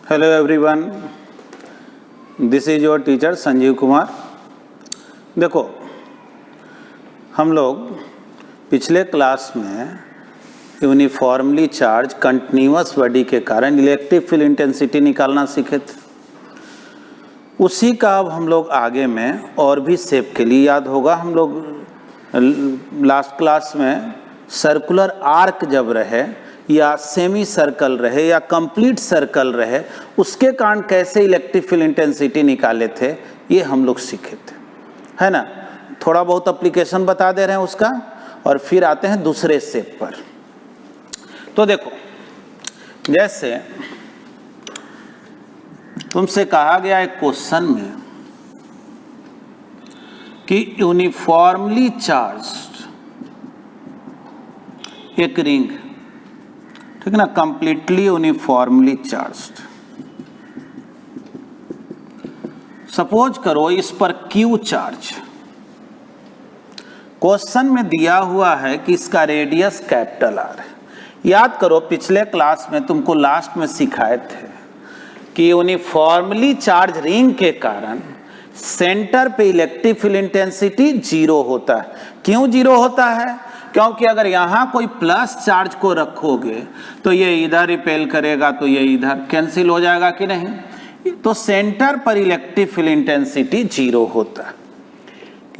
Hello everyone, this is your teacher Sanjeev Kumar. देखो, हम लोग पिछले क्लास में यूनिफॉर्मली चार्ज कंटिन्यूअस बॉडी के कारण इलेक्ट्रिक फील्ड इंटेंसिटी निकालना सीखे थे। उसी का अब हम लोग आगे में और भी शेप के लिए याद होगा। हम लोग लास्ट क्लास में सर्कुलर आर्क जब रहे या सेमी सर्कल रहे या कंप्लीट सर्कल रहे, उसके कारण कैसे इलेक्ट्रिक फील्ड इंटेंसिटी निकाले थे, ये हम लोग सीखे थे, है ना। थोड़ा बहुत एप्लीकेशन बता दे रहे हैं उसका, और फिर आते हैं दूसरे शेप पर। तो देखो, जैसे तुमसे कहा गया एक क्वेश्चन में कि यूनिफॉर्मली चार्ज्ड एक रिंग, ठीक है ना, कंप्लीटली यूनिफॉर्मली चार्ज्ड। सपोज करो इस पर क्यू चार्ज, क्वेश्चन में दिया हुआ है कि इसका रेडियस कैपिटल आर है। याद करो, पिछले क्लास में तुमको लास्ट में सिखाए थे कि यूनिफॉर्मली चार्ज रिंग के कारण सेंटर पे इलेक्ट्रिक फील्ड इंटेंसिटी जीरो होता है। क्यों जीरो होता है? क्योंकि अगर यहाँ कोई प्लस चार्ज को रखोगे तो ये इधर रिपेल करेगा, तो ये इधर कैंसिल हो जाएगा कि नहीं। तो सेंटर पर इलेक्ट्रिक फील्ड इंटेंसिटी जीरो होता है।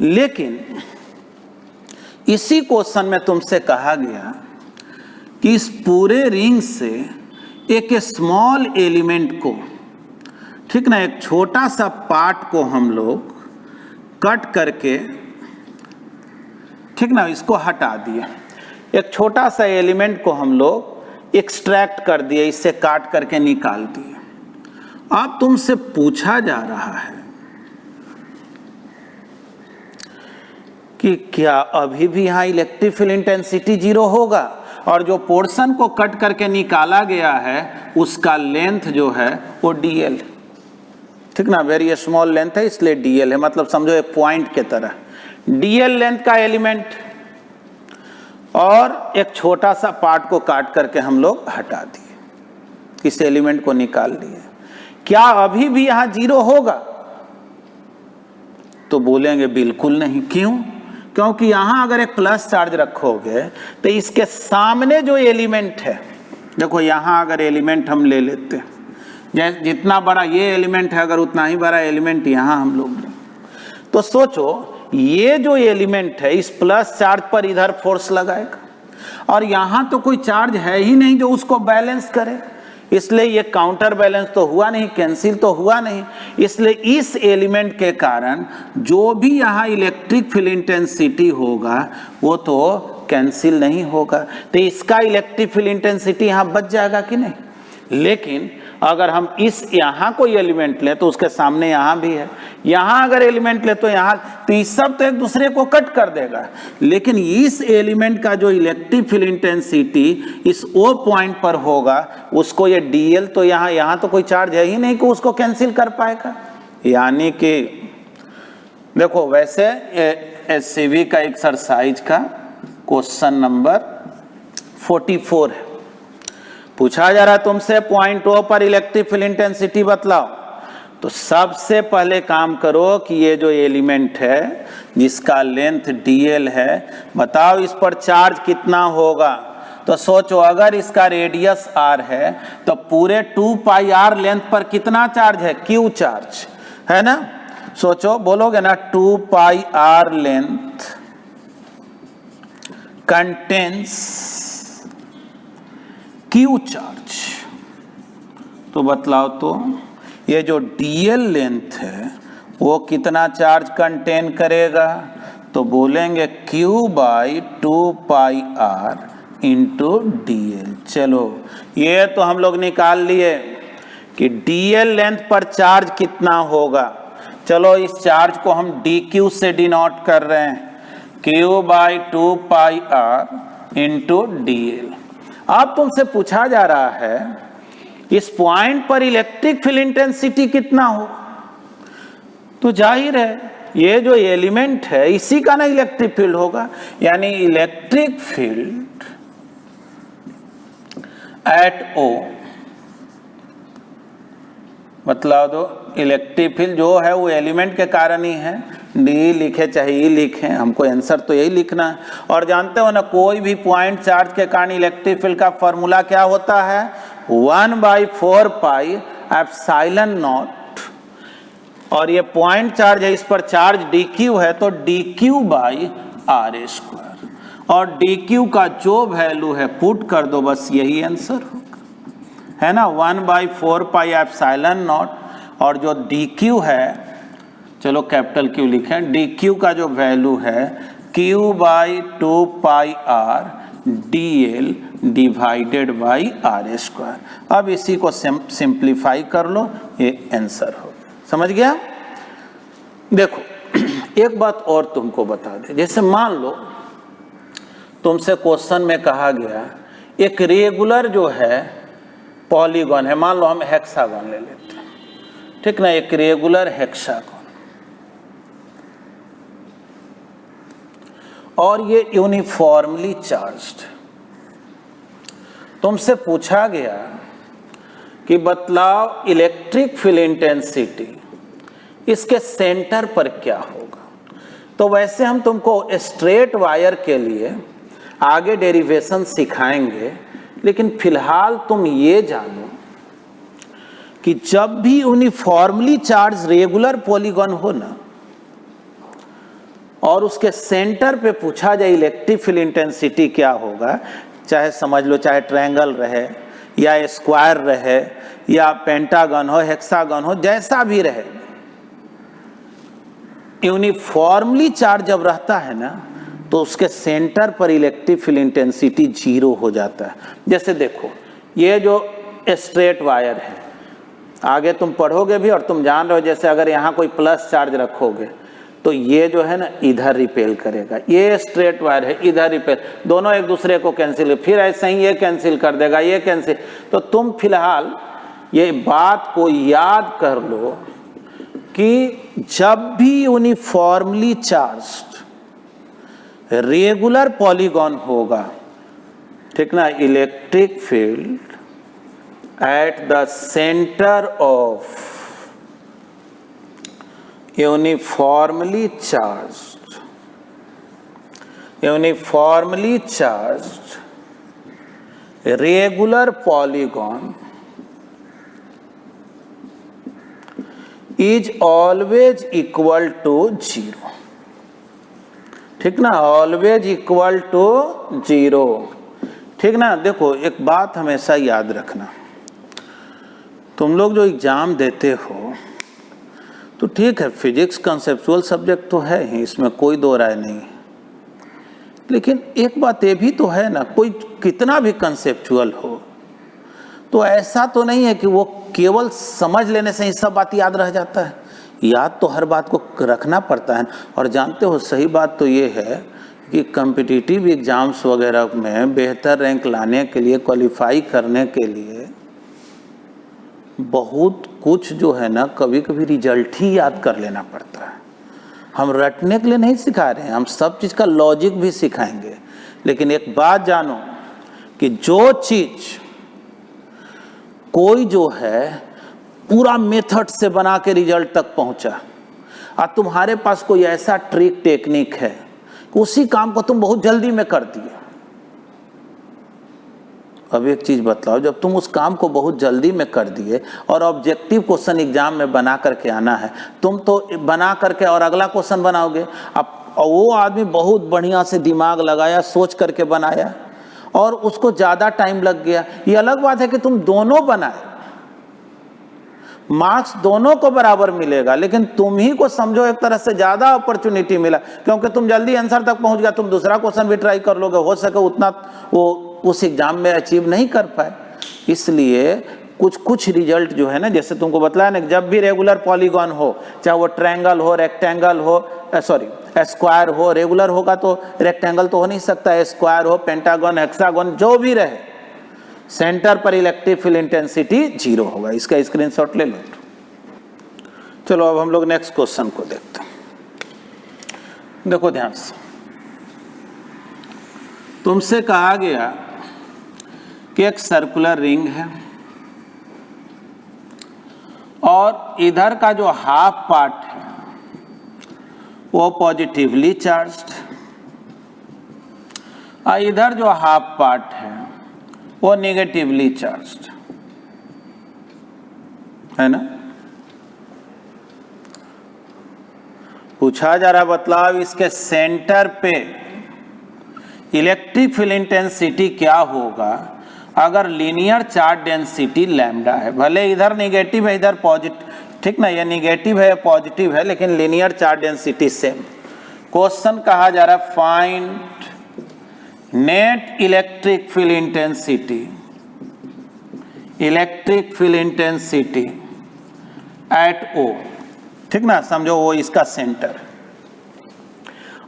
लेकिन इसी क्वेश्चन में तुमसे कहा गया कि इस पूरे रिंग से एक स्मॉल एलिमेंट को, ठीक ना, एक छोटा सा पार्ट को हम लोग कट करके, ठीक ना, इसको हटा दिए। एक छोटा सा एलिमेंट को हम लोग एक्सट्रैक्ट कर दिए, इससे काट करके निकाल दिए। अब तुमसे पूछा जा रहा है कि क्या अभी भी यहां इलेक्ट्रिक फील्ड इंटेंसिटी जीरो होगा? और जो पोर्शन को कट करके निकाला गया है उसका लेंथ जो है वो डीएल, ठीक ना, वेरी स्मॉल लेंथ है, इसलिए डीएल है। मतलब समझो एक पॉइंट के तरह डीएल लेंथ का एलिमेंट, और एक छोटा सा पार्ट को काट करके हम लोग हटा दिए, इस एलिमेंट को निकाल दिए। क्या अभी भी यहां जीरो होगा? तो बोलेंगे बिल्कुल नहीं। क्यों? क्योंकि यहां अगर एक प्लस चार्ज रखोगे तो इसके सामने जो एलिमेंट है, देखो यहां अगर एलिमेंट हम ले लेते हैं, जैसे जितना बड़ा ये एलिमेंट है अगर उतना ही बड़ा एलिमेंट यहां हम लोग लें, तो सोचो ये जो एलिमेंट है इस प्लस चार्ज पर इधर फोर्स लगाएगा, और यहां तो कोई चार्ज है ही नहीं जो उसको बैलेंस करे, इसलिए ये काउंटर बैलेंस तो हुआ नहीं, कैंसिल तो हुआ नहीं। इसलिए इस एलिमेंट के कारण जो भी यहाँ इलेक्ट्रिक फील्ड इंटेंसिटी होगा वो तो कैंसिल नहीं होगा, तो इसका इलेक्ट्रिक फील्ड इंटेंसिटी यहाँ बच जाएगा कि नहीं। लेकिन अगर हम इस यहाँ कोई एलिमेंट ले तो उसके सामने यहाँ भी है, यहाँ अगर एलिमेंट ले तो यहाँ, तो ये सब तो एक दूसरे को कट कर देगा। लेकिन इस एलिमेंट का जो इलेक्ट्रिक फील्ड इंटेंसिटी इस ओ पॉइंट पर होगा, उसको ये डीएल, तो यहाँ तो कोई चार्ज है ही नहीं कि उसको कैंसिल कर पाएगा। यानी कि देखो, वैसे एससीवी का एक्सरसाइज का क्वेश्चन नंबर 44 है। पूछा जा रहा है तुमसे पॉइंट ओ पर इलेक्ट्रिक फील्ड इंटेंसिटी बतलाओ। तो सबसे पहले काम करो कि ये जो एलिमेंट है जिसका लेंथ डीएल है, बताओ इस पर चार्ज कितना होगा। तो सोचो, अगर इसका रेडियस आर है तो पूरे 2 पाई आर लेंथ पर कितना चार्ज है? क्यू चार्ज है ना। सोचो, बोलोगे ना, 2 pi R length contains Q charge. तो बतलाओ तो ये जो डीएल लेंथ है वो कितना चार्ज कंटेन करेगा? तो बोलेंगे q by 2 pi r into dl. चलो, ये तो हम लोग निकाल लिए कि डीएल लेंथ पर चार्ज कितना होगा। चलो, इस चार्ज को हम डी क्यू से डिनोट कर रहे हैं, q by 2 pi r into dl. अब तुमसे पूछा जा रहा है इस पॉइंट पर इलेक्ट्रिक फील्ड इंटेंसिटी कितना हो। तो जाहिर है ये जो एलिमेंट है इसी का ना इलेक्ट्रिक फील्ड होगा, यानी इलेक्ट्रिक फील्ड एट ओ बतला दो। इलेक्ट्रिक फील्ड जो है वो एलिमेंट के कारण ही है, डी लिखे चाहे ई लिखे, हमको आंसर तो यही लिखना है। और जानते हो ना, कोई भी पॉइंट चार्ज के कारण इलेक्ट्रिक फील्ड का फॉर्मूला क्या होता है, 1/4 पाई एप्सिलॉन नॉट। और ये पॉइंट चार्ज है, इस पर चार्ज dq है तो dq बाई आर स्क्वायर, और dq का जो वैल्यू है पुट कर दो, बस यही आंसर होगा, है ना, 1/4 पाई एप्सिलॉन नॉट। और जो dq है, चलो कैपिटल Q लिखें, dq का जो वैल्यू है q by 2 pi r dl divided by r square. अब इसी को सिंप्लीफाई कर लो, ये आंसर हो। समझ गया? देखो एक बात और तुमको बता दे, जैसे मान लो तुमसे क्वेश्चन में कहा गया एक रेगुलर जो है पॉलीगॉन है, मान लो हम हेक्सागन ले लेते हैं, ठीक ना, एक रेगुलर हेक्सागन, और ये यूनिफॉर्मली चार्ज्ड। तुमसे पूछा गया कि बतलाओ इलेक्ट्रिक फील्ड इंटेंसिटी इसके सेंटर पर क्या होगा। तो वैसे हम तुमको स्ट्रेट वायर के लिए आगे डेरिवेशन सिखाएंगे, लेकिन फिलहाल तुम ये जानो कि जब भी यूनिफॉर्मली चार्ज रेगुलर पॉलीगॉन हो ना, और उसके सेंटर पे पूछा जाए इलेक्ट्रिक फील्ड इंटेंसिटी क्या होगा, चाहे समझ लो चाहे ट्रायंगल रहे या स्क्वायर रहे या पेंटागन हो, हेक्सागन हो, जैसा भी रहे, यूनिफॉर्मली चार्ज जब रहता है ना तो उसके सेंटर पर इलेक्ट्रिक फील्ड इंटेंसिटी 0 हो जाता है। जैसे देखो ये जो स्ट्रेट वायर है, आगे तुम पढ़ोगे भी और तुम जान रहे हो, जैसे अगर यहाँ कोई प्लस चार्ज रखोगे तो ये जो है ना इधर रिपेल करेगा, ये स्ट्रेट वायर है इधर रिपेल, दोनों एक दूसरे को कैंसिल, फिर ऐसे ही ये कैंसिल कर देगा, ये कैंसिल। तो तुम फिलहाल ये बात को याद कर लो कि जब भी यूनिफॉर्मली चार्ज्ड रेगुलर पॉलीगॉन होगा, ठीक ना, electric field at the centre of uniformly charged regular polygon is always equal to 0, ठीक ना, always equal to 0, ठीक ना। देखो एक बात हमेशा याद रखना, तुम लोग जो एग्जाम देते हो तो ठीक है, फिजिक्स कंसेप्चुअल सब्जेक्ट तो है ही, इसमें कोई दो राय नहीं, लेकिन एक बात ये भी तो है ना, कोई कितना भी कंसेप्चुअल हो तो ऐसा तो नहीं है कि वो केवल समझ लेने से ही सब बात याद रह जाता है, याद तो हर बात को रखना पड़ता है। और जानते हो सही बात तो ये है कि कॉम्पिटिटिव एग्जाम्स वगैरह में बेहतर रैंक लाने के लिए, क्वालिफाई करने के लिए बहुत कुछ जो है ना, कभी कभी रिजल्ट ही याद कर लेना पड़ता है। हम रटने के लिए नहीं सिखा रहे हैं, हम सब चीज़ का लॉजिक भी सिखाएंगे, लेकिन एक बात जानो कि जो चीज़ कोई जो है पूरा मेथड से बना के रिजल्ट तक पहुंचा, और तुम्हारे पास कोई ऐसा ट्रिक टेक्निक है कि उसी काम को तुम बहुत जल्दी में कर दिए। अब एक चीज बतलाओ, जब तुम उस काम को बहुत जल्दी में कर दिए और ऑब्जेक्टिव क्वेश्चन एग्जाम में बना करके आना है, तुम तो बना करके और अगला क्वेश्चन बनाओगे। अब वो आदमी बहुत बढ़िया से दिमाग लगाया, सोच करके बनाया और उसको ज़्यादा टाइम लग गया। ये अलग बात है कि तुम दोनों बनाए, मार्क्स दोनों को बराबर मिलेगा, लेकिन तुम ही को समझो एक तरह से ज़्यादा अपॉर्चुनिटी मिला, क्योंकि तुम जल्दी आंसर तक पहुंच गया। तुम दूसरा क्वेश्चन भी ट्राई कर लोगे, हो सके उतना वो उस एग्जाम में अचीव नहीं कर पाए। इसलिए कुछ रिजल्ट जो है ना, जैसे तुमको बताया ना, जब भी रेगुलर पॉलीगॉन हो, चाहे वो ट्रायंगल हो, रेक्टेंगल हो, स्क्वायर हो, रेगुलर होगा तो रेक्टेंगल तो हो नहीं सकता, स्क्वायर हो, पेंटागन, हेक्सागन, जो भी रहे, सेंटर पर इलेक्ट्रिक फील्ड इंटेंसिटी 0 होगा। इसका स्क्रीनशॉट ले लो। चलो अब हम लोग नेक्स्ट क्वेश्चन को देखते हैं। देखो ध्यान से, तुमसे कहा गया कि एक सर्कुलर रिंग है और इधर का जो हाफ पार्ट है वो पॉजिटिवली चार्ज्ड, और इधर जो हाफ पार्ट है वो नेगेटिवली चार्ज्ड है ना। पूछा जा रहा बतलाव इसके सेंटर पे इलेक्ट्रिक फील्ड इंटेंसिटी क्या होगा अगर लीनियर चार्ज डेंसिटी लैम्डा है। भले इधर नेगेटिव है इधर पॉजिटिव, ठीक ना, ये नेगेटिव है पॉजिटिव है, लेकिन linear charge density same. Question कहा जा रहा है find net electric field intensity, electric field intensity at O, ठीक ना, समझो वो इसका सेंटर।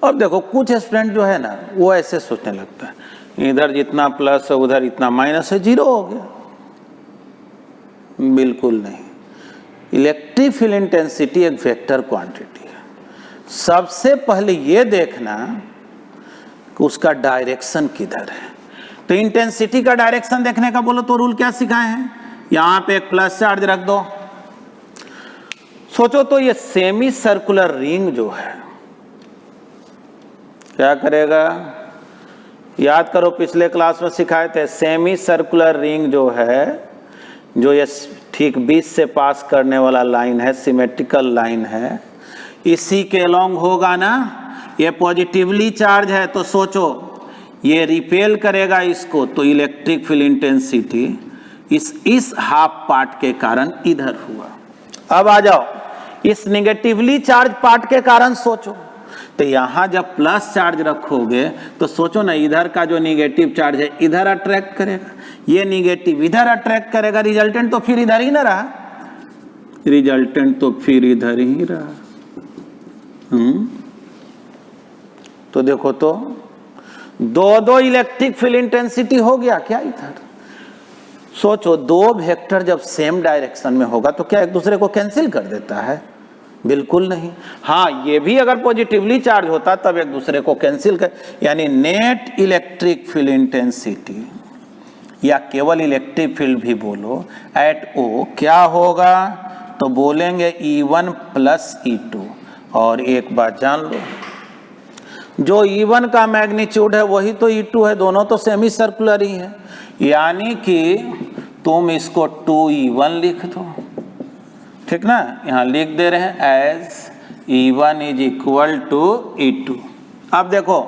अब देखो कुछ स्टूडेंट जो है ना वो ऐसे सोचने लगता है इधर जितना प्लस है उधर इतना माइनस है, जीरो हो गया। बिल्कुल नहीं, इलेक्ट्रिक फील्ड इंटेंसिटी एक वेक्टर क्वांटिटी है। सबसे पहले ये देखना कि उसका डायरेक्शन किधर है। तो इंटेंसिटी का डायरेक्शन देखने का बोलो तो रूल क्या सिखाए हैं, यहां पे एक प्लस चार्ज रख दो। सोचो तो ये सेमी सर्कुलर रिंग जो है क्या करेगा, याद करो पिछले क्लास में सिखाए थे, सेमी सर्कुलर रिंग जो है, जो ये ठीक बीच से पास करने वाला लाइन है, सिमेट्रिकल लाइन है, इसी के अलोंग होगा ना। ये पॉजिटिवली चार्ज है तो सोचो ये रिपेल करेगा इसको, तो इलेक्ट्रिक फील्ड इंटेंसिटी इस हाफ पार्ट के कारण इधर हुआ। अब आ जाओ इस निगेटिवली चार्ज पार्ट के कारण सोचो, तो यहां जब प्लस चार्ज रखोगे तो सोचो ना इधर का जो निगेटिव चार्ज है इधर अट्रैक्ट करेगा, ये निगेटिव इधर अट्रैक्ट करेगा, रिजल्टेंट तो फिर इधर ही ना रहा, रिजल्टेंट तो फिर इधर ही रहा। तो देखो तो दो इलेक्ट्रिक फील्ड इंटेंसिटी हो गया क्या इधर। सोचो दो वेक्टर जब सेम डायरेक्शन में होगा तो क्या एक दूसरे को कैंसिल कर देता है, बिल्कुल नहीं। हाँ ये भी अगर पॉजिटिवली चार्ज होता तब एक दूसरे को कैंसिल कर, यानी नेट इलेक्ट्रिक फील्ड इंटेंसिटी या केवल इलेक्ट्रिक फील्ड भी बोलो एट ओ क्या होगा, तो बोलेंगे E1 प्लस E2। और एक बात जान लो, जो E1 का मैग्नीट्यूड है वही तो E2 है, दोनों तो सेमी सर्कुलर ही है, यानी कि तुम इसको 2E1 लिख दो, ठीक ना, यहां लिख दे रहे हैं as E1 is equal to E2। अब देखो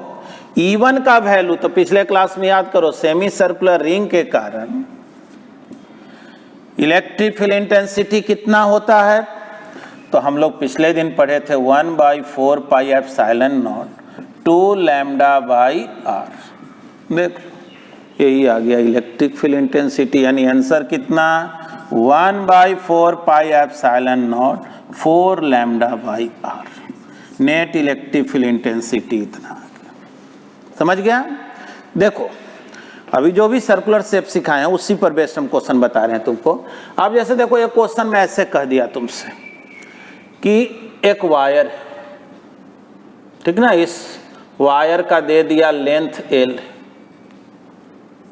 E1 का वैल्यू तो पिछले क्लास में याद करो, सेमी सर्कुलर रिंग के कारण इलेक्ट्रिक फील्ड इंटेंसिटी कितना होता है, तो हम लोग पिछले दिन पढ़े थे 1/4 pi epsilon naught 2 lambda by r. देख यही आ गया इलेक्ट्रिक फील्ड इंटेंसिटी, यानी आंसर कितना 1/4 pi epsilon naught 4 lambda by r. Net electric field intensity इतना आ गया, समझ गया। देखो अभी जो भी सर्कुलर शेप सिखाए हैं उसी पर बेस्ड हम क्वेश्चन बता रहे हैं तुमको। अब जैसे देखो एक क्वेश्चन में ऐसे कह दिया तुमसे कि एक वायर, ठीक ना, इस वायर का दे दिया लेंथ L,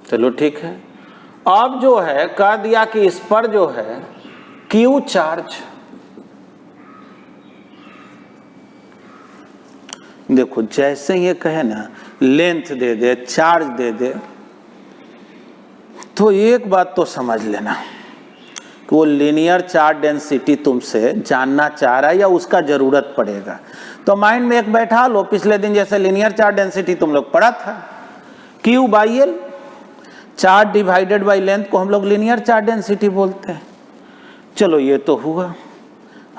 चलो ठीक है। अब जो है कह दिया कि इस पर जो है Q चार्ज, देखो जैसे ये कहे ना लेंथ दे दे चार्ज दे दे, तो एक बात तो समझ लेना कि वो लीनियर चार्ज डेंसिटी तुमसे जानना चाह रहा है या उसका जरूरत पड़ेगा। तो माइंड में एक बैठा लो, पिछले दिन जैसे लीनियर चार्ज डेंसिटी तुम लोग पढ़ा था, Q/L, charge divided by length को हम लोग लीनियर चार्ज डेंसिटी बोलते हैं। चलो ये तो हुआ,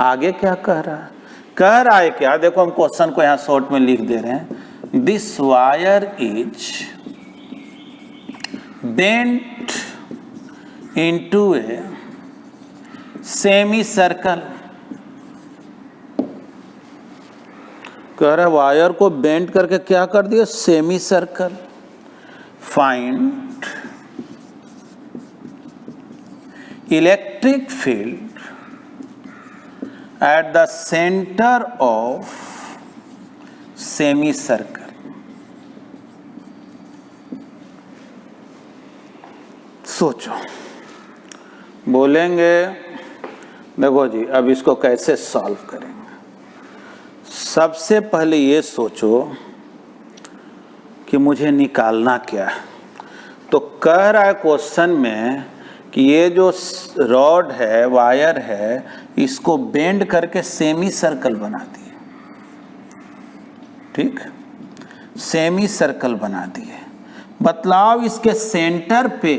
आगे क्या कह रहा है, कह रहा है क्या, देखो हम क्वेश्चन को यहां शॉर्ट में लिख दे रहे हैं, this wire is bent into a semi circle. कह रहा है वायर को बेंट करके क्या कर दिया, semi circle. Find electric field at the centre of semi circle. सोचो, बोलेंगे देखो जी, अब इसको कैसे सॉल्व करेंगे। सबसे पहले ये सोचो कि मुझे निकालना क्या है। तो कह रहा है क्वेश्चन में कि ये जो रॉड है, वायर है, इसको बेंड करके सेमी सर्कल बना दिए। ठीक, सेमी सर्कल बना दिए। बतलाओ इसके सेंटर पे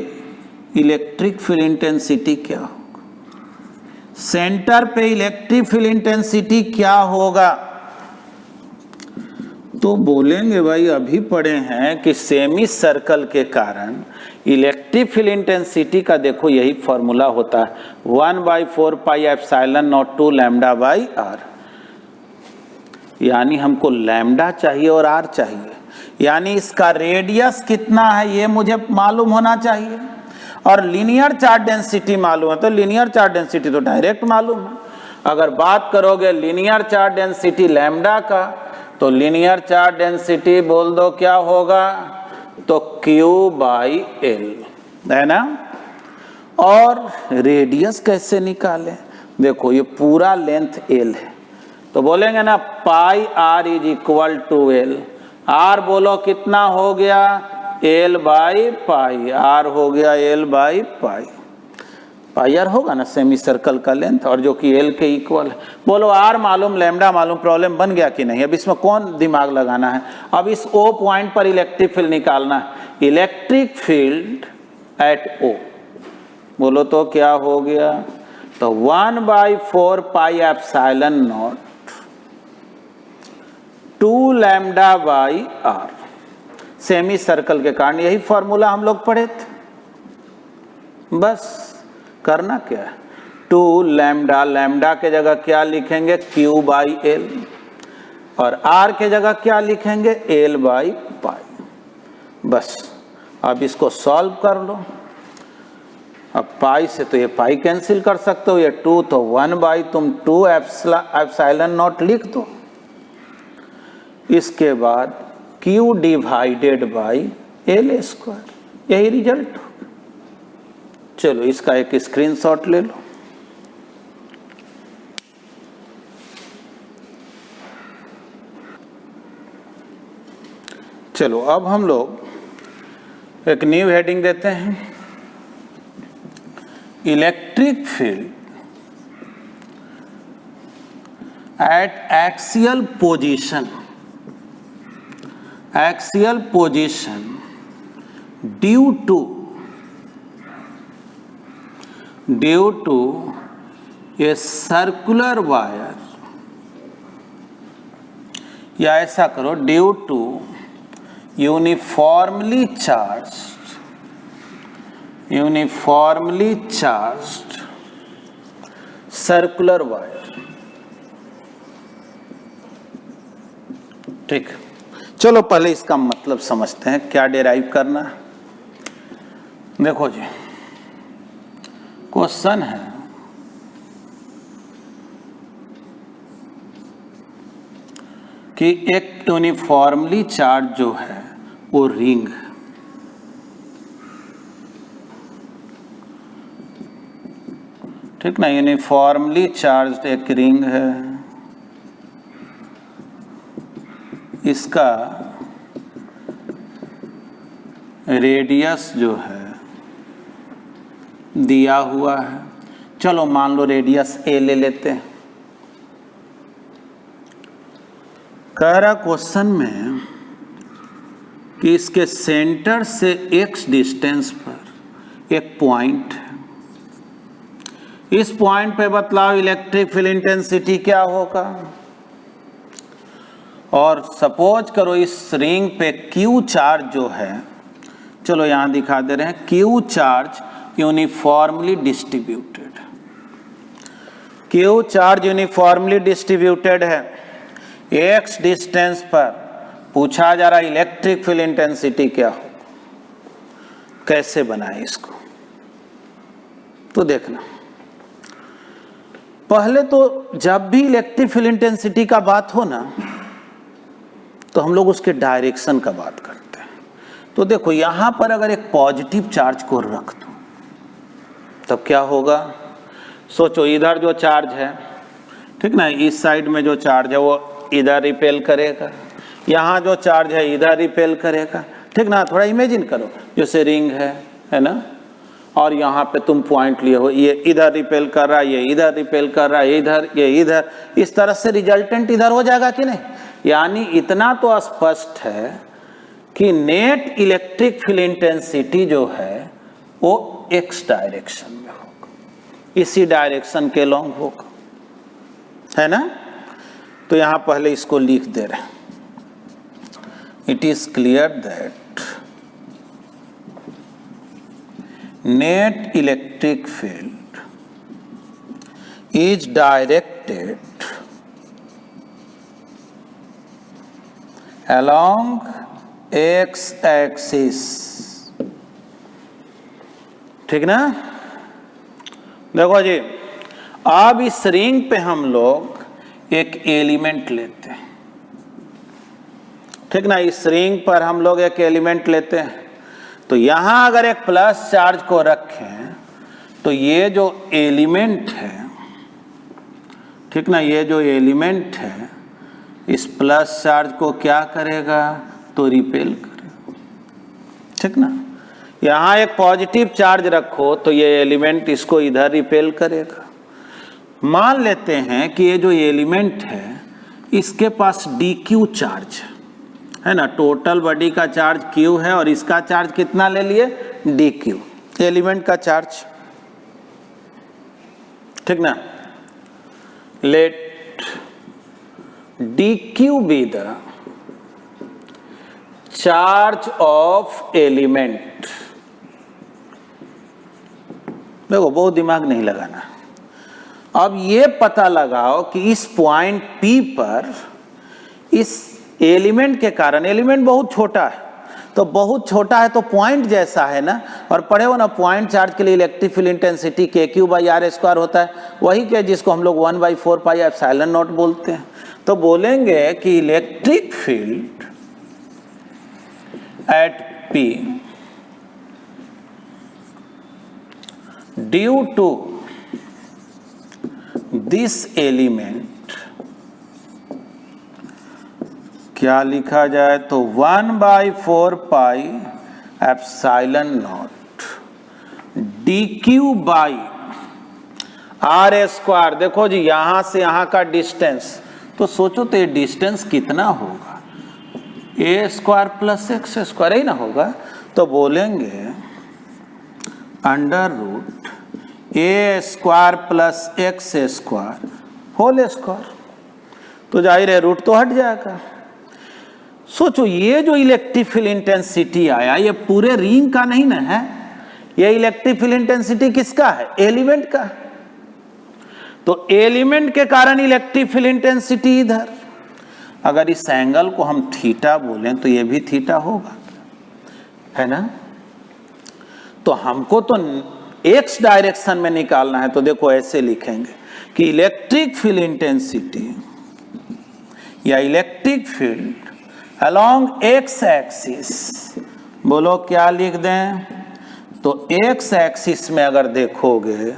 इलेक्ट्रिक फील्ड इंटेंसिटी क्या होगा। सेंटर पे इलेक्ट्रिक फील्ड इंटेंसिटी क्या होगा? तो बोलेंगे भाई अभी पढ़े हैं कि सेमी सर्कल के कारण इलेक्ट्रिक फील्ड इंटेंसिटी का देखो यही फॉर्मूला होता है 1/4 pi epsilon naught 2 lambda by r. यानी हमको लैम्डा चाहिए और आर चाहिए, यानी इसका रेडियस कितना है ये मुझे मालूम होना चाहिए, और लीनियर चार्ज डेंसिटी मालूम है। तो लीनियर चार्ज डेंसिटी तो डायरेक्ट मालूम है। अगर बात करोगे लीनियर चार्ज डेंसिटी लैम्डा का, तो लीनियर चार्ज डेंसिटी बोल दो क्या होगा, तो Q/L है ना। और रेडियस कैसे निकालें? देखो ये पूरा लेंथ L है, तो बोलेंगे ना pi R is equal to L। R बोलो कितना हो गया, L/पाई। R हो गया L/पाई। पाई आर होगा ना सेमी सर्कल का लेंथ, और जो कि L के इक्वल है। बोलो R मालूम, लैम्डा मालूम, प्रॉब्लम बन गया कि नहीं? अब इसमें कौन दिमाग लगाना है? अब इस O पॉइंट पर इलेक्ट्रिक फील्ड निकालना है। इलेक्ट्रिक फील्ड एट O बोलो तो क्या हो गया, तो 1/4 pi epsilon naught 2 lambda by r. Semi circle के कारण यही फॉर्मूला हम लोग पढ़े थे। बस करना क्या है, 2 लैम्डा, लैम्डा के जगह क्या लिखेंगे Q/L, और R के जगह क्या लिखेंगे L/पाई। बस अब इसको सॉल्व कर लो। अब पाई से तो ये पाई कैंसिल कर सकते हो, ये 2 तो 1/, तुम 2 एप्सिलॉन नॉट लिख दो। इसके बाद Q डिवाइडेड बाई L², यही रिजल्ट हो। चलो इसका एक स्क्रीनशॉट ले लो। चलो अब हम लोग एक न्यू हेडिंग देते हैं, electric field at axial position due to a circular wire, या ऐसा करो due to uniformly charged circular wire. ठीक, चलो पहले इसका मतलब समझते हैं, क्या डेराइव करना है। देखो जी, क्वेश्चन है कि एक यूनिफॉर्मली चार्ज जो है वो रिंग है। ठीक ना, यूनिफॉर्मली चार्ज एक रिंग है। इसका रेडियस जो है दिया हुआ है। चलो मान लो रेडियस A ले लेते हैं। कह रहा क्वेश्चन में कि इसके सेंटर से x डिस्टेंस पर एक पॉइंट है। इस पॉइंट पे बतलाओ इलेक्ट्रिक फील्ड इंटेंसिटी क्या होगा। और सपोज करो इस रिंग पे Q चार्ज जो है, चलो यहां दिखा दे रहे हैं, Q charge uniformly distributed. Q charge uniformly distributed है। x डिस्टेंस पर पूछा जा रहा इलेक्ट्रिक फील्ड इंटेंसिटी क्या हो, कैसे बनाए इसको। तो देखना, पहले तो जब भी इलेक्ट्रिक फील्ड इंटेंसिटी का बात हो ना, तो हम लोग उसके डायरेक्शन का बात करते हैं। तो देखो यहां पर अगर एक पॉजिटिव चार्ज को रख दो, तब क्या होगा, सोचो इधर जो चार्ज है, ठीक ना, इस साइड में जो चार्ज है वो इधर रिपेल करेगा, यहाँ जो चार्ज है इधर रिपेल करेगा, ठीक ना। थोड़ा इमेजिन करो, जैसे रिंग है ना, और यहाँ पे तुम पॉइंट लिए हो, ये इधर रिपेल कर रहा है, ये इधर रिपेल कर रहा है, ये इधर, इस तरह से रिजल्टेंट इधर हो जाएगा कि नहीं। यानी इतना तो स्पष्ट है कि नेट इलेक्ट्रिक फील्ड इंटेंसिटी जो है वो एक्स डायरेक्शन में होगा, इसी डायरेक्शन के लॉन्ग होगा, है ना। तो यहां पहले इसको लिख दे रहे हैं, it is clear that net electric field is directed along x axis, ठीक ना। देखो जी, अब इस रिंग पे हम लोग एक एलिमेंट लेते हैं, ठीक ना। इस रिंग पर हम लोग एक एलिमेंट लेते हैं, तो यहां अगर एक प्लस चार्ज को रखें तो ये जो एलिमेंट है, ठीक ना, ये जो एलिमेंट है इस प्लस चार्ज को क्या करेगा, तो रिपेल करेगा, ठीक ना। यहां एक पॉजिटिव चार्ज रखो तो ये एलिमेंट इसको इधर रिपेल करेगा। मान लेते हैं कि ये जो एलिमेंट है इसके पास dq चार्ज है ना, टोटल बॉडी का चार्ज q है और इसका चार्ज कितना ले लिए, dq, एलिमेंट का चार्ज, ठीक ना। Let dq be the charge of element. देखो बहुत दिमाग नहीं लगाना, अब ये पता लगाओ कि इस पॉइंट P पर इस एलिमेंट के कारण, एलिमेंट बहुत छोटा है, तो बहुत छोटा है तो पॉइंट जैसा है ना, और पढ़े हो ना पॉइंट चार्ज के लिए इलेक्ट्रिक फील्ड इंटेंसिटी KQ/R² होता है, वही के जिसको हम लोग 1/4 पाई एप्सिलॉन नॉट बोलते हैं। तो बोलेंगे कि electric field at P due to this element, क्या लिखा जाए, तो 1/4 पाई एप्सिलॉन नॉट dQ/R²। देखो जी यहां से यहां का डिस्टेंस, तो सोचो तो ये डिस्टेंस कितना होगा, a² + x² ही ना होगा। तो बोलेंगे √a² + x² होल स्क्वायर, तो जाहिर है रूट तो हट जाएगा। सोचो ये जो इलेक्ट्रिक फील्ड इंटेंसिटी आया ये पूरे रिंग का नहीं ना है, ये इलेक्ट्रिक फील्ड इंटेंसिटी किसका है, एलिमेंट का। तो एलिमेंट के कारण इलेक्ट्रिक फील्ड इंटेंसिटी इधर, अगर इस एंगल को हम थीटा बोलें तो ये भी थीटा होगा, है ना। तो हमको तो एक्स डायरेक्शन में निकालना है, तो देखो ऐसे लिखेंगे कि इलेक्ट्रिक फील्ड इंटेंसिटी या electric field along x axis, बोलो क्या लिख दें, तो एक्स एक्सिस में अगर देखोगे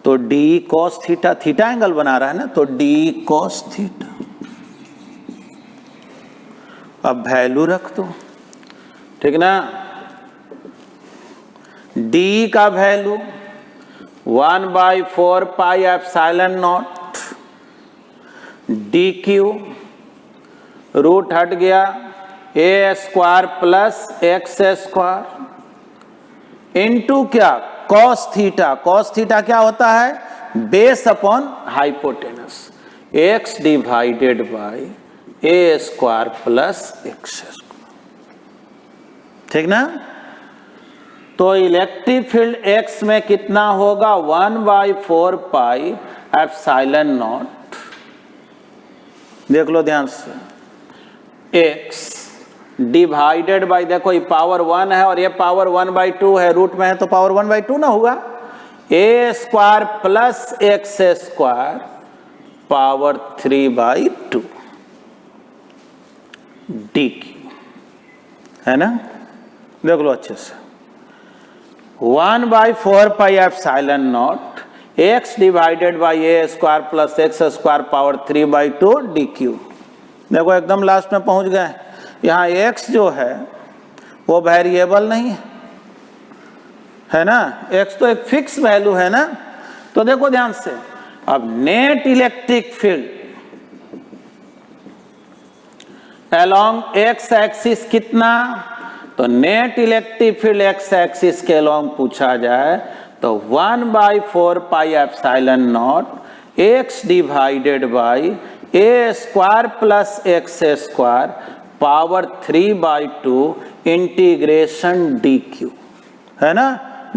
तो d cos theta, theta angle बना रहा है ना, तो d cos थीटा। अब वैल्यू रख दो, ठीक ना, d का value 1/4 pi epsilon naught dq, root हट गया a² + x² इंटू क्या, cos थीटा। cos थीटा क्या होता है, base upon hypotenuse, x divided by a² + x², ठीक ना। तो इलेक्ट्रिक फील्ड x में कितना होगा, 1/4 पाई एप्सिलॉन नॉट, देख लो ध्यान से, x डिवाइडेड बाई, देखो ये पावर 1 है और ये पावर 1/2 है, रूट में है तो पावर 1/2 ना होगा, a² + x² पावर 3/2 dq, है ना। देख लो अच्छे से, 1/4 pi epsilon not x divided by A square plus x square power 3/2 dq। देखो एकदम लास्ट में पहुंच गए। यहाँ x जो है वो वेरिएबल नहीं है ना, x तो एक फिक्स वैल्यू है ना। तो देखो ध्यान से, अब net electric field along x axis कितना, तो net electric field x axis के अलोंग पूछा जाए तो 1/4 pi epsilon not x divided by A square plus x square power 3/2 integration D Q, है ना।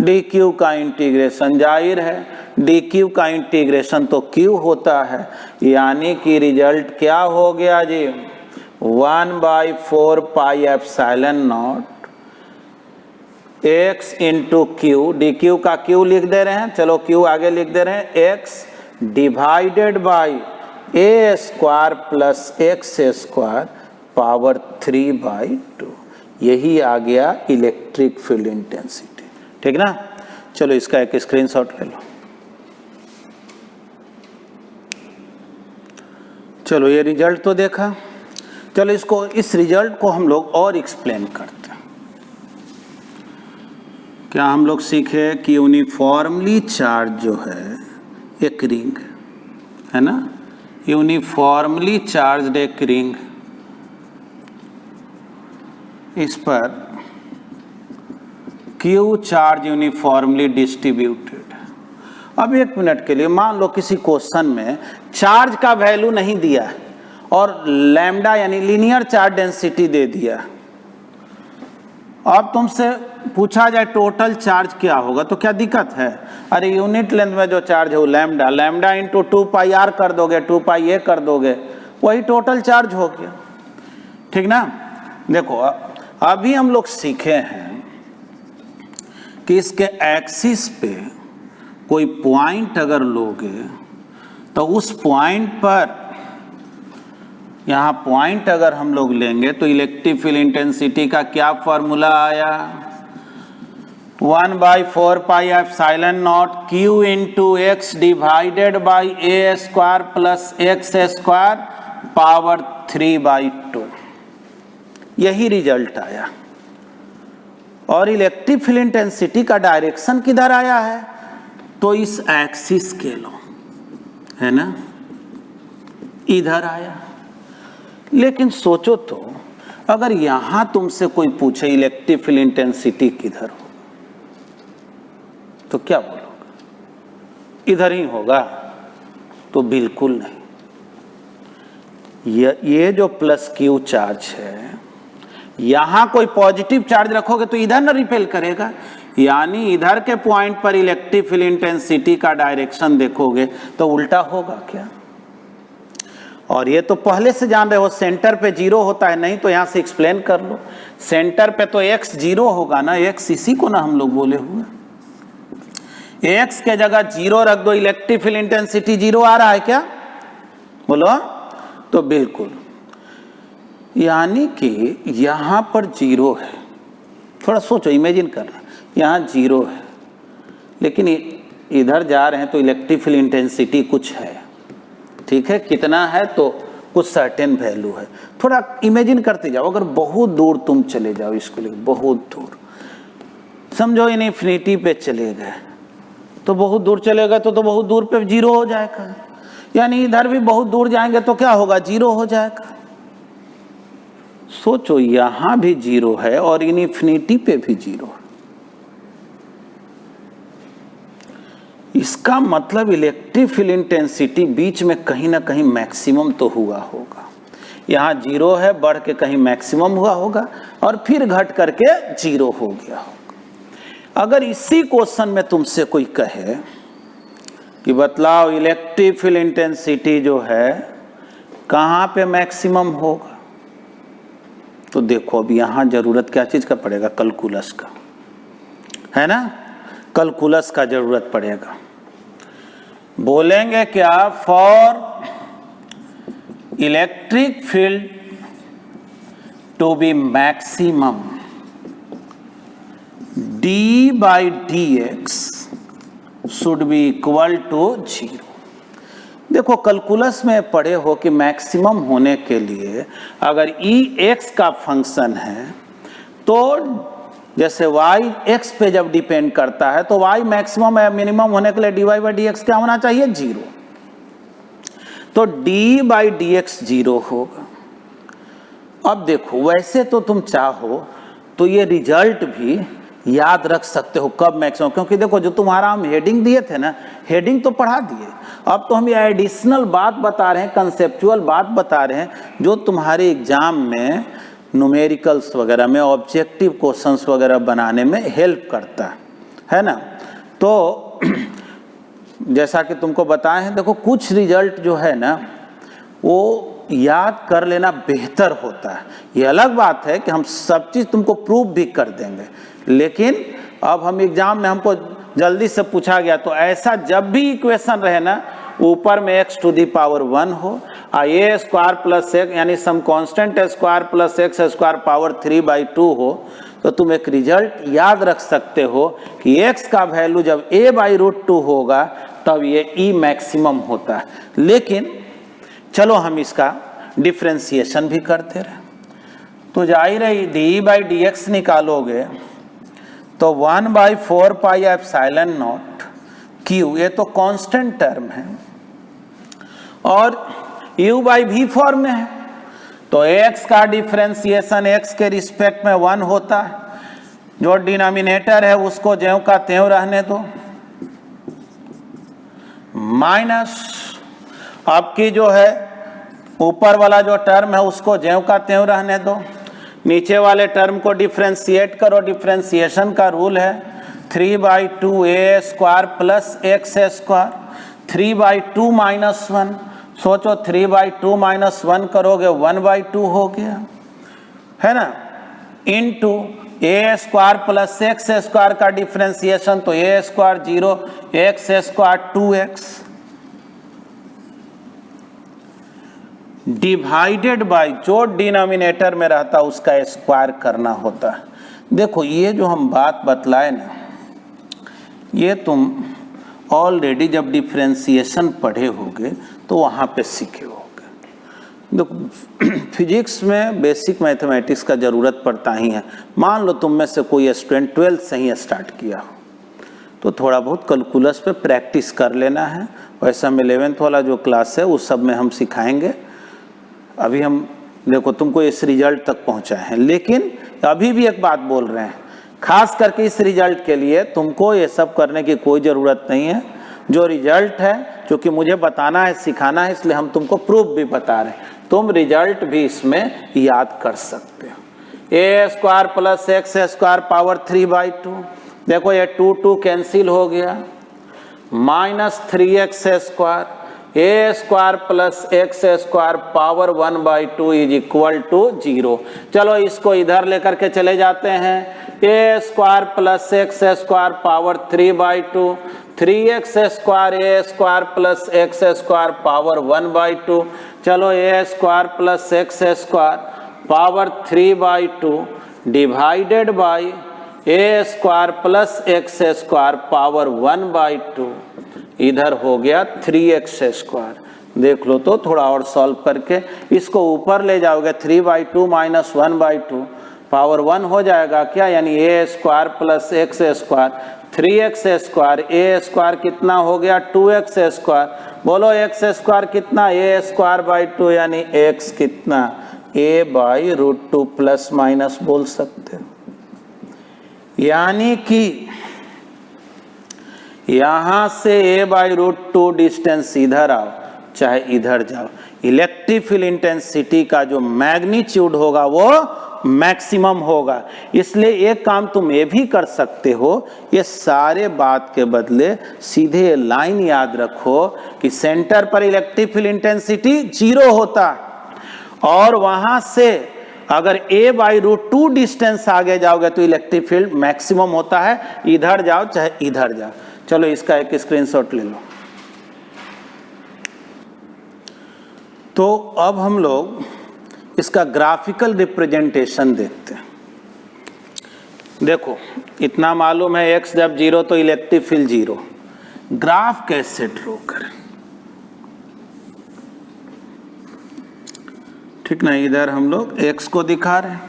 डी क्यू का इंटीग्रेशन, जाहिर है डी क्यू का इंटीग्रेशन तो क्यू होता है, यानी कि रिजल्ट क्या हो गया जी, 1/4 pi epsilon not x into Q, D Q का क्यू लिख दे रहे हैं, चलो क्यू आगे लिख दे रहे हैं, x divided by A square plus x square power 3/2। यही आ गया इलेक्ट्रिक फील्ड इंटेंसिटी, ठीक ना। चलो इसका एक स्क्रीनशॉट ले लो। चलो ये रिजल्ट तो देखा, चलो इसको, इस रिजल्ट को हम लोग और एक्सप्लेन करते हैं। क्या हम लोग सीखे कि यूनिफॉर्मली चार्ज जो है एक रिंग है ना, यूनिफॉर्मली चार्ज्ड एक रिंग, इस पर Q चार्ज यूनिफॉर्मली डिस्ट्रीब्यूटेड। अब एक मिनट के लिए मान लो किसी क्वेश्चन में चार्ज का वैल्यू नहीं दिया है और लैम्डा यानी लीनियर चार्ज डेंसिटी दे दिया। अब तुमसे पूछा जाए टोटल चार्ज क्या होगा, तो क्या दिक्कत है, अरे यूनिट लेंथ में जो चार्ज है वो लैम्डा, लैम्डा इंटू 2πr कर दोगे, 2πa कर दोगे, वही टोटल चार्ज हो गया, ठीक ना। देखो अभी हम लोग सीखे हैं कि इसके एक्सिस पे कोई पॉइंट अगर लोगे तो उस पॉइंट पर, यहाँ पॉइंट अगर हम लोग लेंगे तो इलेक्ट्रिक फील्ड इंटेंसिटी का क्या फॉर्मूला आया, 1/4 pi epsilon not Q into x divided by A square plus x square power 3/2। यही रिजल्ट आया। और इलेक्ट्रिक फील्ड इंटेंसिटी का डायरेक्शन किधर आया है, तो इस एक्सिस के लो, है ना, इधर आया। लेकिन सोचो तो, अगर यहां तुमसे कोई पूछे इलेक्ट्रिक फील्ड इंटेंसिटी किधर हो, तो क्या बोलोगे, इधर ही होगा, तो बिल्कुल नहीं। ये जो प्लस क्यू चार्ज है, यहां कोई पॉजिटिव चार्ज रखोगे तो इधर ना रिपेल करेगा, यानी इधर के पॉइंट पर इलेक्ट्रिक फील्ड इंटेंसिटी का डायरेक्शन देखोगे तो उल्टा होगा क्या। और ये तो पहले से जान रहे हो, सेंटर पे जीरो होता है, नहीं तो यहां से एक्सप्लेन कर लो। सेंटर पे तो एक्स जीरो होगा ना, एक्स इसी को ना हम लोग बोले हुए, एक्स के जगह जीरो रख दो, इलेक्ट्रिक फील्ड इंटेंसिटी जीरो आ रहा है क्या, बोलो, तो बिल्कुल। यानी कि यहां पर जीरो है, थोड़ा सोचो, इमेजिन करना, यहां जीरो है, लेकिन इधर जा रहे हैं तो इलेक्ट्रिक फील्ड इंटेंसिटी कुछ है, ठीक है, कितना है, तो कुछ सर्टेन वैल्यू है। थोड़ा इमेजिन करते जाओ, अगर बहुत दूर तुम चले जाओ इसको लेकर, बहुत दूर, समझो इन्फिनिटी पे चले गए, तो बहुत दूर चले गए तो बहुत दूर पे जीरो हो जाएगा, यानी इधर भी बहुत दूर जाएंगे तो क्या होगा, जीरो हो जाएगा। सोचो, यहां भी जीरो है और इन्फिनिटी पे भी जीरो है, इसका मतलब इलेक्ट्रिक फील्ड इंटेंसिटी बीच में कहीं ना कहीं मैक्सिमम तो हुआ होगा। यहां जीरो है, बढ़ के कहीं मैक्सिमम हुआ होगा और फिर घट करके जीरो हो गया होगा। अगर इसी क्वेश्चन में तुमसे कोई कहे कि बतलाओ इलेक्ट्रिक फील्ड इंटेंसिटी जो है कहां पे मैक्सिमम होगा, तो देखो अब यहां जरूरत क्या चीज का पड़ेगा, कैलकुलस का, है ना, कैलकुलस का जरूरत पड़ेगा। बोलेंगे क्या, for electric field to be maximum d/dx should be equal to 0। देखो कैलकुलस में पढ़े हो कि मैक्सिमम होने के लिए अगर ई एक्स का फंक्शन है तो जैसे वाई एक्स पे जब डिपेंड करता है तो वाई मैक्सिमम या मिनिमम होने के लिए d y by d x क्या होना चाहिए? 0। तो डी बाई डी एक्स 0 होगा। अब देखो वैसे तो तुम चाहो तो ये रिजल्ट भी याद रख सकते हो कब मैक्सिमम, क्योंकि देखो जो तुम्हारा हम हेडिंग दिए थे ना, हेडिंग तो पढ़ा दिए, अब तो हम ये एडिशनल बात बता रहे हैं, कंसेप्चुअल बात बता रहे हैं जो तुम्हारे एग्जाम में न्यूमेरिकल्स वगैरह में ऑब्जेक्टिव क्वेश्चंस वगैरह बनाने में हेल्प करता है ना। तो जैसा कि तुमको बताए हैं, देखो कुछ रिजल्ट जो है ना वो याद कर लेना बेहतर होता है। ये अलग बात है कि हम सब चीज़ तुमको प्रूव भी कर देंगे, लेकिन अब हम एग्जाम में हमको जल्दी से पूछा गया तो ऐसा जब भी इक्वेशन रहे ना ऊपर में x टू दी पावर 1 हो और ए स्क्वायर प्लस एक्स यानी some constant square plus x square power 3/2 हो तो तुम एक रिजल्ट याद रख सकते हो कि x का वैल्यू जब a/√2 होगा तब ये e मैक्सिमम होता है। लेकिन चलो हम इसका डिफ्रेंसिएशन भी करते रहे तो जाहिर है डी बाई डी एक्स निकालोगे तो 1/4 पाई एप्सिलॉन नॉट क्यू, ये तो कांस्टेंट टर्म है और u बाई v फॉर्म में है तो x का डिफ्रेंसिएशन x के रिस्पेक्ट में 1 होता है, जो डिनोमिनेटर है उसको ज्यों का त्यों रहने दो, माइनस आपकी जो है ऊपर वाला जो टर्म है उसको ज्यों का त्यों रहने दो, नीचे वाले टर्म को डिफ्रेंशिएट करो, डिफ्रेंशिएशन का रूल है 3/2 a square plus x square, 3/2 minus 1, सोचो 3/2 माइनस 1 करोगे 1/2 हो गया है ना, into A square plus x square का डिफ्रेंशिएशन तो A square 0 X square 2x divided by जो डिनोमिनेटर में रहता उसका स्क्वायर करना होता है। देखो ये जो हम बात बतलाए ना ये तुम ऑलरेडी जब डिफ्रेंसिएशन पढ़े होगे तो वहाँ पे सीखे होगे। देखो फिजिक्स में बेसिक मैथमेटिक्स का ज़रूरत पड़ता ही है। मान लो तुम में से कोई स्टूडेंट 12th से ही स्टार्ट किया हो तो थोड़ा बहुत कैलकुलस पे प्रैक्टिस कर लेना है, वैसा में 11th वाला जो क्लास है उस सब में हम सिखाएंगे। अभी हम देखो तुमको इस रिजल्ट तक पहुंचाए हैं, लेकिन अभी भी एक बात बोल रहे हैं, खास करके इस रिजल्ट के लिए तुमको ये सब करने की कोई ज़रूरत नहीं है। जो रिजल्ट है क्योंकि मुझे बताना है सिखाना है इसलिए हम तुमको प्रूफ भी बता रहे हैं, तुम रिजल्ट भी इसमें याद कर सकते हो। A square plus x square power 3/2, देखो ये 2 कैंसिल हो गया, minus 3x square A square plus x square power 1/2 is equal to 0। चलो इसको इधर लेकर के चले जाते हैं, A square plus x square power 3/2, 3x square A square plus x square power 1/2, चलो A square plus x square power 3/2 divided by A square plus x square power 1/2, इधर हो गया 3x स्क्वायर। देख लो तो थोड़ा और सॉल्व करके इसको ऊपर ले जाओगे 3/2 माइनस 1/2 पावर 1 हो जाएगा क्या, यानी A square plus x square 3x square, A square कितना हो गया 2x स्क्वायर, बोलो x स्क्वायर कितना ए स्क्वायर बाई 2 यानी x कितना a/√2 प्लस माइनस बोल सकते हो। यानी कि यहां से a/√2 डिस्टेंस इधर आओ चाहे इधर जाओ, इलेक्ट्रिक फील्ड इंटेंसिटी का जो मैग्नीट्यूड होगा वो मैक्सिमम होगा। इसलिए एक काम तुम ये भी कर सकते हो, ये सारे बात के बदले सीधे लाइन याद रखो कि सेंटर पर इलेक्ट्रिक फील्ड इंटेंसिटी 0 होता और वहां से अगर a/√2 डिस्टेंस आगे जाओगे तो इलेक्ट्रिक फील्ड मैक्सिमम होता है, इधर जाओ चाहे इधर जाओ। चलो इसका एक स्क्रीनशॉट ले लो। तो अब हम लोग इसका ग्राफिकल रिप्रेजेंटेशन देखते हैं। देखो इतना मालूम है x जब 0 तो इलेक्ट्रिक फील्ड 0, ग्राफ कैसे ड्रॉ करें, ठीक ना। इधर हम लोग x को दिखा रहे हैं,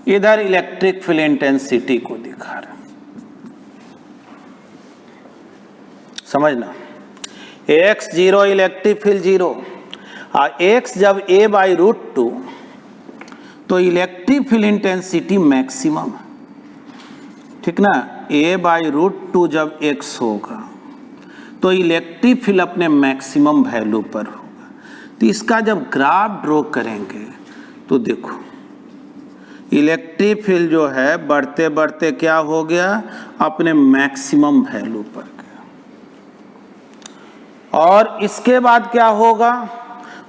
इधर इलेक्ट्रिक फील्ड इंटेंसिटी को दिखा रहे हैं, समझना। x 0 इलेक्ट्रिक फील्ड 0 और x जब a/√2 तो इलेक्ट्रिक फील्ड इंटेंसिटी मैक्सिमम है, ठीक ना। a/√2 जब x होगा तो इलेक्ट्रिक फील्ड अपने मैक्सिमम वैल्यू पर होगा। तो इसका जब ग्राफ ड्रॉ करेंगे तो देखो इलेक्ट्रिक फील्ड जो है बढ़ते बढ़ते क्या हो गया, अपने मैक्सिमम वैल्यू पर गया। और इसके बाद क्या होगा,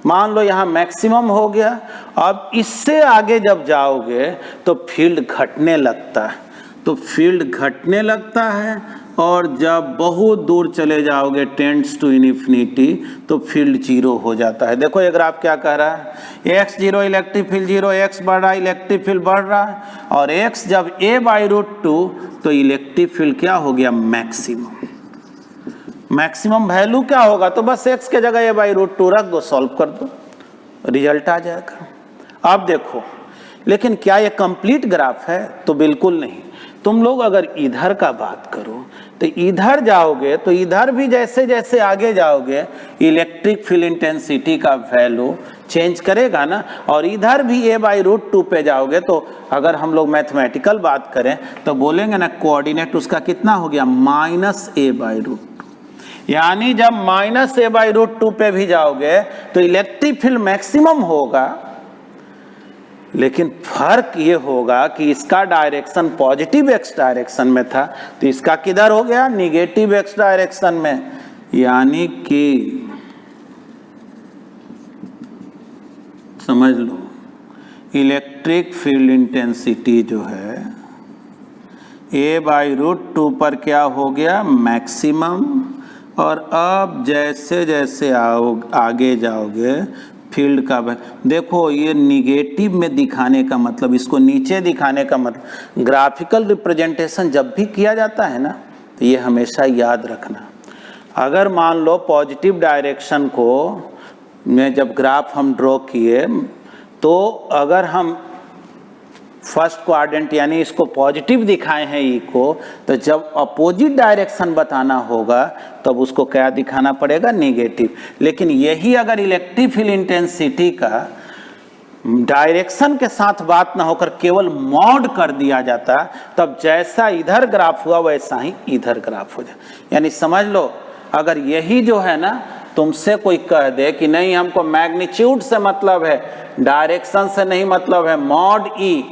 मान लो यहाँ मैक्सिमम हो गया, अब इससे आगे जब जाओगे तो फील्ड घटने लगता है। तो फील्ड घटने लगता है और जब बहुत दूर चले जाओगे टेंड्स टू इन्फिनिटी तो फील्ड 0 हो जाता है। देखो ये ग्राफ क्या कह रहा है, x 0 इलेक्ट्रिक फील्ड 0, x बढ़ रहा है, इलेक्ट्रिक फील्ड बढ़ रहा है, और x जब a/√2 तो इलेक्ट्रिक फील्ड क्या हो गया, मैक्सिमम। मैक्सिमम वैल्यू क्या होगा, तो बस x के जगह a/√2 रख दो, सॉल्व कर दो, रिजल्ट आ जाएगा। अब देखो, लेकिन क्या ये कंप्लीट ग्राफ है, तो बिल्कुल नहीं। तुम लोग अगर इधर का बात करो तो इधर जाओगे तो इधर भी जैसे जैसे आगे जाओगे इलेक्ट्रिक फील्ड इंटेंसिटी का वैल्यू चेंज करेगा ना। और इधर भी a/√2 पे जाओगे तो अगर हम लोग मैथमेटिकल बात करें तो बोलेंगे ना कोऑर्डिनेट उसका कितना हो गया, -a/√2। यानी जब -a/√2 पे भी जाओगे तो इलेक्ट्रिक फील्ड मैक्सिमम होगा, लेकिन फर्क ये होगा कि इसका डायरेक्शन पॉजिटिव x डायरेक्शन में था तो इसका किधर हो गया, निगेटिव x डायरेक्शन में। यानी कि समझ लो इलेक्ट्रिक फील्ड इंटेंसिटी जो है a/√2 पर क्या हो गया, मैक्सिमम। और अब जैसे जैसे आगे जाओगे फील्ड का, देखो ये निगेटिव में दिखाने का मतलब, इसको नीचे दिखाने का मतलब, ग्राफिकल रिप्रेजेंटेशन जब भी किया जाता है ना तो ये हमेशा याद रखना। अगर मान लो पॉजिटिव डायरेक्शन को में जब ग्राफ हम ड्रॉ किए तो अगर हम फर्स्ट क्वाड्रेंट यानी इसको पॉजिटिव दिखाए हैं ई को, तो जब अपोजिट डायरेक्शन बताना होगा तब उसको क्या दिखाना पड़ेगा, नेगेटिव। लेकिन यही अगर इलेक्ट्रिक फील्ड इंटेंसिटी का डायरेक्शन के साथ बात ना होकर केवल मॉड कर दिया जाता तब जैसा इधर ग्राफ हुआ वैसा ही इधर ग्राफ हो जाए। यानी समझ लो अगर यही जो है ना तुमसे कोई कह दे कि नहीं हमको मैग्नीट्यूड से मतलब है, डायरेक्शन से नहीं मतलब है, मॉड ई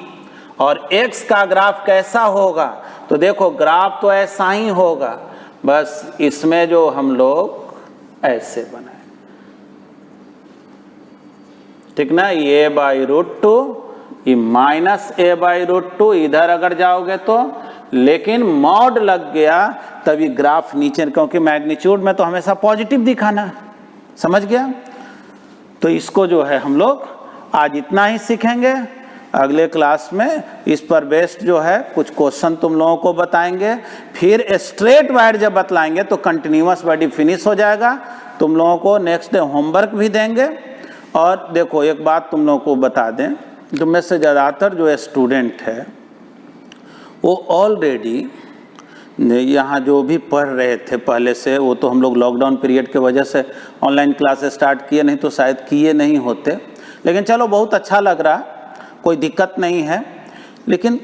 और x का ग्राफ कैसा होगा, तो देखो ग्राफ तो ऐसा ही होगा, बस इसमें जो हम लोग ऐसे बनाए, ठीक ना। a/√2 ये -a/√2 इधर अगर जाओगे तो, लेकिन मॉड लग गया तभी ग्राफ नीचे, क्योंकि मैग्नीट्यूड में तो हमेशा पॉजिटिव दिखाना, समझ गया। तो इसको जो है हम लोग आज इतना ही सीखेंगे। अगले क्लास में इस पर बेस्ड जो है कुछ क्वेश्चन तुम लोगों को बताएंगे, फिर स्ट्रेट वायर जब बतलाएंगे तो कंटिन्यूअस बॉडी फिनिश हो जाएगा। तुम लोगों को नेक्स्ट डे होमवर्क भी देंगे। और देखो एक बात तुम लोगों को बता दें, जो में से ज़्यादातर जो स्टूडेंट है वो ऑलरेडी यहाँ जो भी पढ़ रहे थे पहले से, वो तो हम लोग लॉकडाउन पीरियड के वजह से ऑनलाइन क्लासेस स्टार्ट किए, नहीं तो शायद किए नहीं होते। लेकिन चलो बहुत अच्छा लग रहा, कोई दिक्कत नहीं है। लेकिन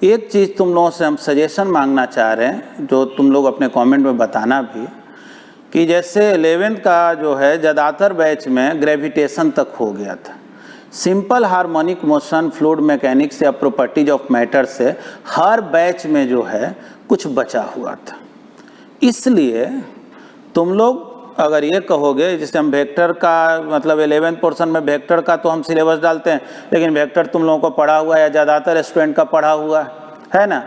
एक चीज़ तुम लोगों से हम सजेशन मांगना चाह रहे हैं, जो तुम लोग अपने कमेंट में बताना भी, कि जैसे 11th का जो है ज़्यादातर बैच में ग्रेविटेशन तक हो गया था, simple harmonic motion, fluid mechanics या प्रॉपर्टीज ऑफ मैटर से हर बैच में जो है कुछ बचा हुआ था। इसलिए तुम लोग अगर ये कहोगे, जैसे हम वेक्टर का मतलब 11th पोर्शन में वेक्टर का तो हम सिलेबस डालते हैं, लेकिन वेक्टर तुम लोगों को पढ़ा हुआ है या ज़्यादातर स्टूडेंट का पढ़ा हुआ है ना,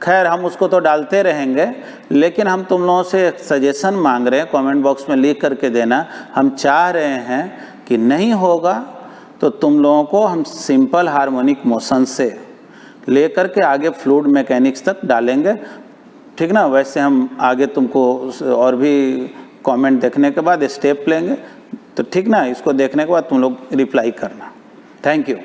खैर हम उसको तो डालते रहेंगे। लेकिन हम तुम लोगों से एक सजेशन मांग रहे हैं, कमेंट बॉक्स में लिख करके देना। हम चाह रहे हैं कि नहीं होगा तो तुम लोगों को हम सिंपल हार्मोनिक मोशन से लेकर के आगे फ्लूइड मैकेनिक्स तक डालेंगे। ठीक ना। वैसे हम आगे तुमको और भी कमेंट देखने के बाद स्टेप लेंगे, तो ठीक ना। इसको देखने के बाद तुम लोग रिप्लाई करना। Thank you.